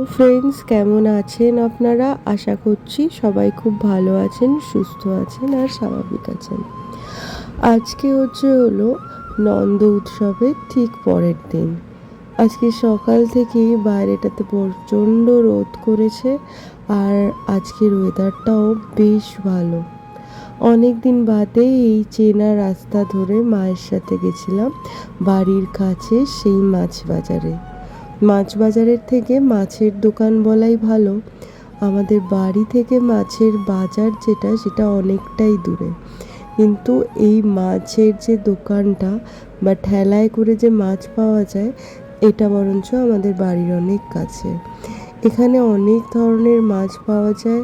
Friends, কেমন আছেন আপনারা? আশা করছি সবাই খুব ভালো আছেন, সুস্থ আছেন আর স্বাভাবিক আছেন। আজকে হলো নন্দ উৎসবের ঠিক পরের দিন। আজকে সকাল থেকেই বাইরেটাতে প্রচণ্ড রোদ করেছে আর আজকের ওয়েদারটাও বেশ ভালো। অনেক দিন বাদে এই চেনা রাস্তা ধরে মায়ের সাথে গেছিলাম বাড়ির কাছে সেই মাছ বাজারে। মাছ বাজারের থেকে মাছের দোকান বলাই ভালো। আমাদের বাড়ি থেকে মাছের বাজার সেটা অনেকটাই দূরে, কিন্তু এই মাছের যে দোকানটা বা ঠেলায় করে যে মাছ পাওয়া যায়, এটা বরঞ্চ আমাদের বাড়ির অনেক কাছে। এখানে অনেক ধরনের মাছ পাওয়া যায়।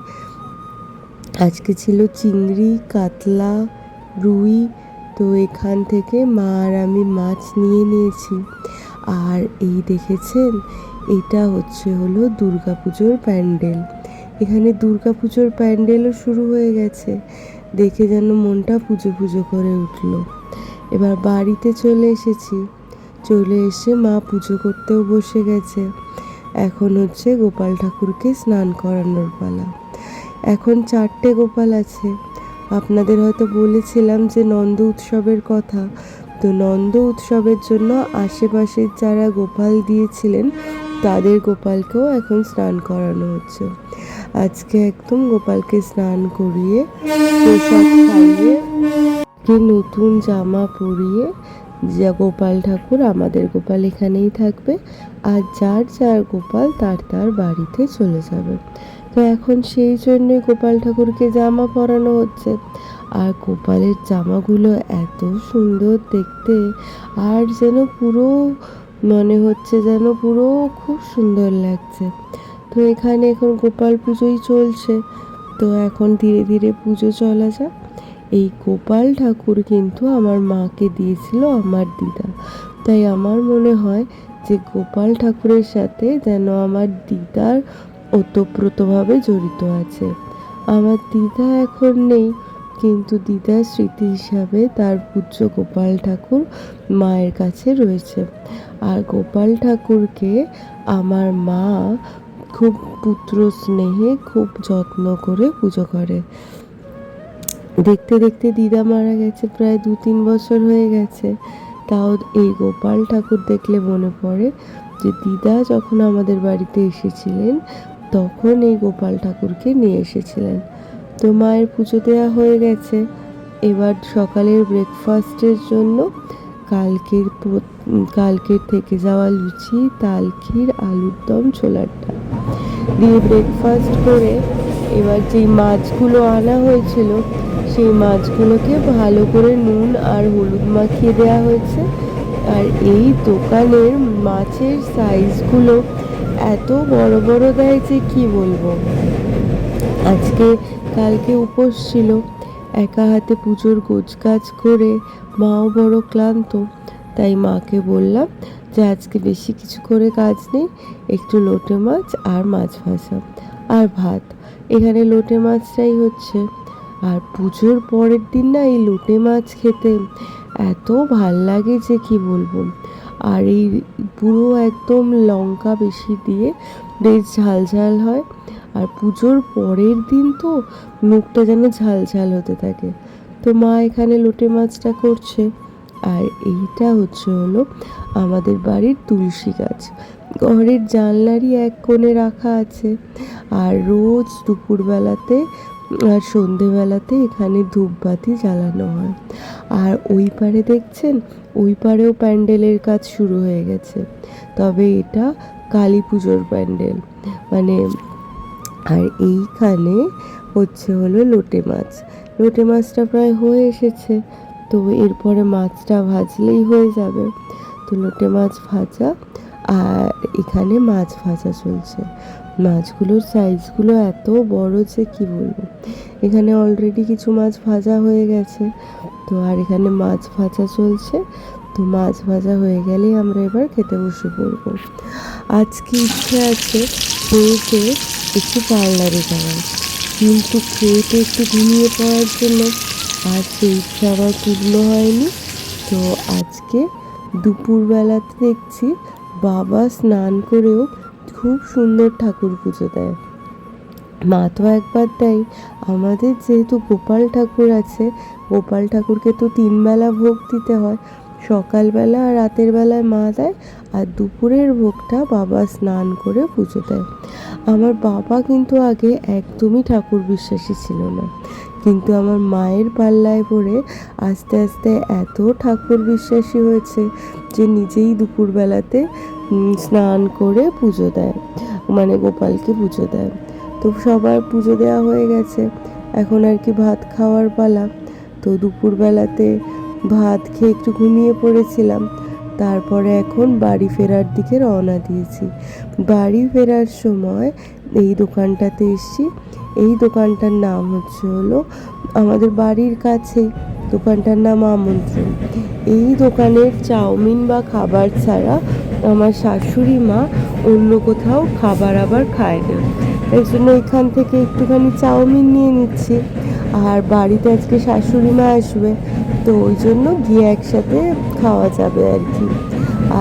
আজকে ছিল চিংড়ি, কাতলা, রুই। তো এখান থেকে মা আর আমি মাছ নিয়ে নিয়েছি। আর এই দেখেছেন, এটা হলো দুর্গাপুজোর প্যান্ডেল। এখানে দুর্গাপুজোর প্যান্ডেলও শুরু হয়ে গেছে। দেখে যেন মনটা পুজো পুজো করে উঠল। এবার বাড়িতে চলে এসেছি। চলে এসে মা পুজো করতেও বসে গেছে। এখন গোপাল ঠাকুরকে স্নান করানোর পালা। এখন 4টে গোপাল আছে। আপনাদের হয়তো বলেছিলাম যে নন্দ উৎসবের কথা। তো নন্দ উৎসবের জন্য আশেপাশের যারা গোপাল দিয়েছিলেন তাদের গোপালকেও এখন স্নান করানো হচ্ছে। আজকে একদম গোপালকে স্নান করিয়ে প্রসাদ খাইয়ে নতুন জামা পরিয়ে, যা গোপাল ঠাকুর, আমাদের গোপাল এখানেই থাকবে আর যার যার গোপাল তার তার বাড়িতে চলে যাবে। তো এখন সেই জন্যই গোপাল ঠাকুরকে জামা পরানো হচ্ছে। আর গোপালের জামাগুলো এত সুন্দর দেখতে, আর যেন পুরো মনে হচ্ছে যেন পুরো খুব সুন্দর লাগছে। তো এখানে এখন গোপাল পুজোই চলছে। তো এখন ধীরে ধীরে পুজো চলা যাক। এই গোপাল ঠাকুর কিন্তু আমার মাকে দিয়েছিল আমার দিদা। তাই আমার মনে হয় যে গোপাল ঠাকুরের সাথে যেন আমার দিদার ওতপ্রোতভাবে জড়িত আছে। আমার দিদা এখন নেই, কিন্তু দিদার স্মৃতি হিসাবে তার পূজ্য গোপাল ঠাকুর মায়ের কাছে রয়েছে। আর গোপাল ঠাকুরকে আমার মা খুব পুত্র স্নেহে খুব যত্ন করে পুজো করে। দেখতে দেখতে দিদা মারা গেছে, প্রায় 2-3 বছর হয়ে গেছে। তাও এই গোপাল ঠাকুর দেখলে মনে পড়ে যে দিদা যখন আমাদের বাড়িতে এসেছিলেন তখন এই গোপাল ঠাকুরকে নিয়ে এসেছিলেন। তো মায়ের পুজো দেওয়া হয়ে গেছে। এবার সকালের ব্রেকফাস্টের জন্য কালকের থেকে যাওয়া লুচি, তাল ক্ষীর, আলুর দম, ছোলার ডাল দিয়ে ব্রেকফাস্ট করে এবার যেই মাছগুলো আনা হয়েছিল সেই মাছগুলোকে ভালো করে নুন আর হলুদ মাখিয়ে দেওয়া হয়েছে। আর এই দোকানের মাছের সাইজগুলো এত বড় বড় দেয় যে কি বলবো। কালকে উপোস ছিল, একা হাতে পুজোর গোছগাছ করে মাও বড় ক্লান্ত। তাই মাকে বললাম যে আজকে বেশি কিছু করে কাজ নেই, একটু লোটে মাছ আর মাছ ভাজা আর ভাত। এখানে লোটে মাছটাই হচ্ছে। আর পুজোর পরের দিন না এই লোটে মাছ খেতে এত ভাল লাগে যে কি বলবো। আর এই পুরো একদম লঙ্কা বেশি দিয়ে বেশ ঝাল ঝাল হয়। আর পুজোর পরের দিন তো মুখটা যেন ঝাল ঝাল হতে থাকে। তো মা এখানে লোটে মাছটা করছে। আর এইটা হলো আমাদের বাড়ির তুলসী গাছ। ঘরের জানলারই এক কোণে রাখা আছে। আর রোজ দুপুরবেলাতে আর সন্ধেবেলাতে এখানে ধূপবাতি জ্বালানো হয়। আর ওই পারে দেখছেন, ওই পারেও প্যান্ডেলের কাজ শুরু হয়ে গেছে। তবে এটা কালী পুজোর প্যান্ডেল মানে। আর এইখানে হলো লোটে মাছ। লোটে মাছটা প্রায় হয়ে এসেছে। তো এরপরে মাছটা ভাজলেই হয়ে যাবে। তো লোটে মাছ ভাজা, আর এখানে মাছ ভাজা চলছে। মাছগুলোর সাইজগুলো এত বড় যে কি বলবো। এখানে অলরেডি কিছু মাছ ভাজা হয়ে গেছে। তো আর এখানে মাছ ভাজা চলছে। তো মাছ ভাজা হয়ে গেলেই আমরা এবার খেতে বসে পড়বো। আজকে ইচ্ছে আছে খেয়ে একটু পার্লারে যাওয়ার, কিন্তু খেয়ে একটু ঘুমিয়ে পড়ার জন্য আর সেই ইচ্ছা আবার পূর্ণ হয়নি। তো আজকে দুপুরবেলাতে দেখছি বাবা স্নান করেও খুব সুন্দর ঠাকুর পুজো দেয়। মা তো একবার দেয়, আমাদের যেহেতু গোপাল ঠাকুর আছে, গোপাল ঠাকুরকে তো 3 বেলা ভোগ দিতে হয়। সকালবেলা আর রাতের বেলায় মা দেয়, আর দুপুরের ভোগটা বাবা স্নান করে পুজো দেয়। আমার বাবা কিন্তু আগে একদমই ঠাকুর বিশ্বাসী ছিল না, কিন্তু আমার মায়ের পাল্লায় পড়ে আস্তে আস্তে এত ঠাকুর বিশ্বাসী হয়েছে যে নিজেই দুপুরবেলাতে স্নান করে পুজো দেয়, মানে গোপালকে পুজো দেয়। তো সবার পুজো দেওয়া হয়ে গেছে, এখন আর কি ভাত খাওয়ার পালা। তো দুপুরবেলাতে ভাত খেয়ে একটু ঘুমিয়ে পড়েছিলাম, তারপরে এখন বাড়ি ফেরার দিকে রওনা দিয়েছি। বাড়ি ফেরার সময় এই দোকানটাতে এসেছি। এই দোকানটার নাম হলো আমাদের বাড়ির কাছেই, দোকানটার নাম আমন্ত্রণ। এই দোকানের চাউমিন বা খাবার ছাড়া আমার শাশুড়ি মা অন্য কোথাও খাবার আবার খায় না। তাই জন্য এখান থেকে একটুখানি চাউমিন নিয়ে নিচ্ছি, আর বাড়িতে আজকে শাশুড়ি মা আসবে, তো ওই জন্য গিয়ে একসাথে খাওয়া যাবে আর কি।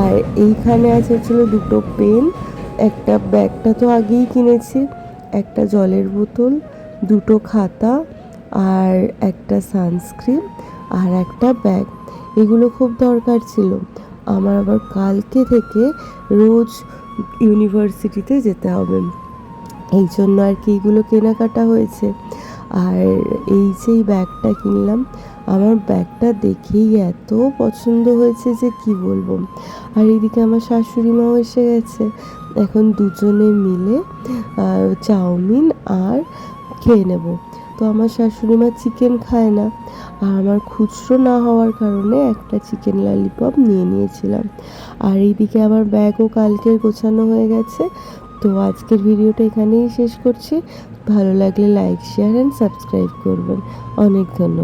আর এইখানে আছে হচ্ছিল 2টো পেন, একটা ব্যাগটা তো আগেই কিনেছি, একটা জলের বোতল, 2টো খাতা, আর একটা সানস্ক্রিন, আর একটা ব্যাগ। এগুলো খুব দরকার ছিল, আমার আবার কালকে থেকে রোজ ইউনিভার্সিটিতে যেতে হবে, এই জন্য আর কি এগুলো কেনাকাটা হয়েছে। আর এই যে ব্যাগটা কিনলাম, আমার ব্যাগটা দেখেই এত পছন্দ হয়েছে যে কি বলবো। আর এইদিকে আমার শাশুড়ি মাও এসে গেছে, এখন দুজনে মিলে চাউমিন আর খেয়ে নেব। তো আমার শাশুড়ি মা চিকেন খায় না, আর আমার খুচরো না হওয়ার কারণে একটা চিকেন ললিপপ নিয়ে নিয়েছিলাম। আর এইদিকে আমার ব্যাগও কালকের গোছানো হয়ে গেছে। তো আজকের ভিডিওটা এখানেই শেষ করছি। ভালো লাগলে লাইক, শেয়ার অ্যান্ড সাবস্ক্রাইব করবেন। অনেক ধন্যবাদ।